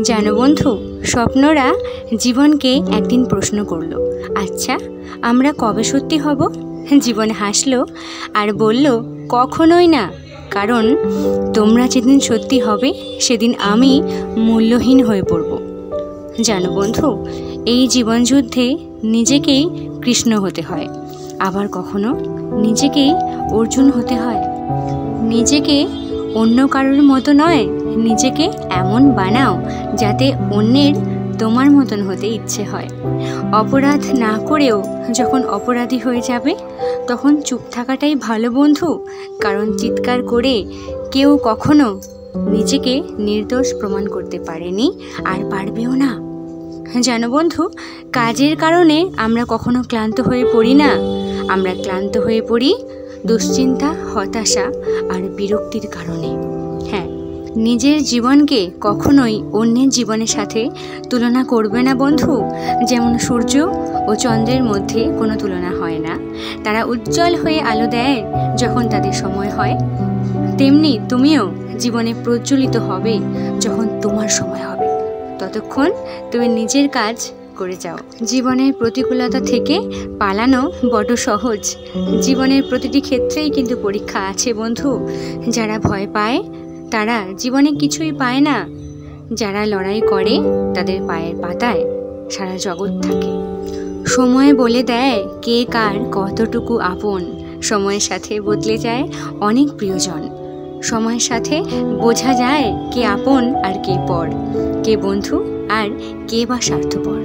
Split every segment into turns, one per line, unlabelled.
জানো বন্ধু, স্বপ্নরা জীবনকে একদিন প্রশ্ন করলো, আচ্ছা আমরা কবে সত্যি হব? জীবন হাসলো আর বলল, কখনোই না, কারণ তোমরা যেদিন সত্যি হবে সেদিন আমি মূল্যহীন হয়ে পড়ব। জানো বন্ধু, এই জীবনযুদ্ধে নিজেকেই কৃষ্ণ হতে হয়, আবার কখনো নিজেকেই অর্জুন হতে হয়। নিজেকে অন্য কারোর মতো নয়, নিজেকে এমন বানাও যাতে অন্যের তোমার মতন হতে ইচ্ছে হয়। অপরাধ না করেও যখন অপরাধী হয়ে যাবে তখন চুপ থাকাটাই ভালো বন্ধু, কারণ চিৎকার করে কেউ কখনো নিজেকে নির্দোষ প্রমাণ করতে পারেনি আর পারবেও না। জানো বন্ধু, কাজের কারণে আমরা কখনো ক্লান্ত হয়ে পড়ি না, আমরা ক্লান্ত হয়ে পড়ি দুশ্চিন্তা, হতাশা আর বিরক্তির কারণে। হ্যাঁ, নিজের জীবনকে কখনোই অন্যের জীবনের সাথে তুলনা করবে না বন্ধু। যেমন সূর্য ও চন্দ্রের মধ্যে কোনো তুলনা হয় না, তারা উজ্জ্বল হয়ে আলো দেয় যখন তাদের সময় হয়, তেমনি তুমিও জীবনে প্রজ্বলিত হবে যখন তোমার সময় হবে। ততক্ষণ তুমি নিজের কাজ করে যাও। জীবনের প্রতিকূলতা থেকে পালানো বড় সহজ। জীবনের প্রতিটি ক্ষেত্রেই কিন্তু পরীক্ষা আছে বন্ধু। যারা ভয় পায় তারা জীবনে কিছুই পায় না, যারা লড়াই করে তাদের পায়ের পাতায় সারা জগৎ থাকে। সময় বলে দেয় কে কার কতটুকু আপন। সময়ের সাথে বদলে যায় অনেক প্রিয়জন। সময়ের সাথে বোঝা যায় কে আপন আর কে পর, কে বন্ধু আর কে বা স্বার্থপর।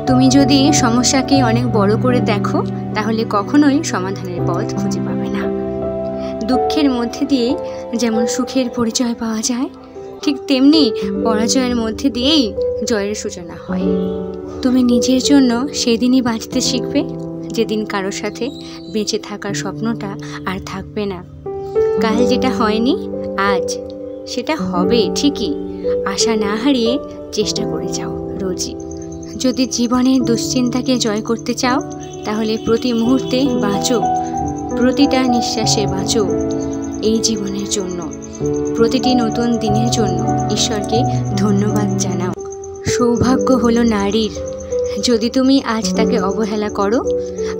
তুমি যদি সমস্যাকে অনেক বড় করে দেখো তাহলে কখনোই সমাধানের পথ খুঁজে পাবে না। দুঃখের মধ্যে দিয়ে যেমন সুখের পরিচয় পাওয়া যায়, ঠিক তেমনি পরাজয়ের মধ্যে দিয়েই জয়ের সূচনা হয়। তুমি নিজের জন্য সেদিনই বাঁচতে শিখবে যেদিন কারোর সাথে বেঁচে থাকার স্বপ্নটা আর থাকবে না। কাল যেটা হয়নি আজ সেটা হবে ঠিকই। আশা না হারিয়ে চেষ্টা করে যাও রোজই। যদি জীবনের দুশ্চিন্তাকে জয় করতে চাও তাহলে প্রতি মুহূর্তে বাঁচো, প্রতিটা নিঃশ্বাসে বাঁচো এই জীবনের জন্য। প্রতিটি নতুন দিনের জন্য ঈশ্বরকে ধন্যবাদ জানাও। সৌভাগ্য হলো নারীর, যদি তুমি আজ তাকে অবহেলা করো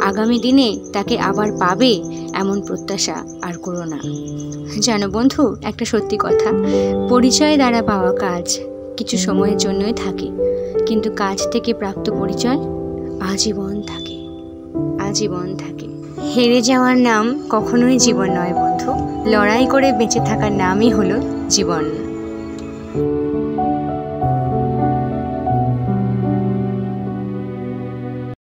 আগামী দিনে তাকে আবার পাবে এমন প্রত্যাশা আর করো না। জানো বন্ধু, একটা সত্যি কথা, পরিচয় দ্বারা পাওয়া কাজ কিছু সময়ের জন্যই থাকে, কিন্তু কাজ থেকে প্রাপ্ত পরিচয় আজীবন থাকে, আজীবন থাকে। হেরে যাওয়ার নাম কখনোই জীবন নয় বন্ধু, লড়াই করে বেঁচে থাকার নামই হলো জীবন।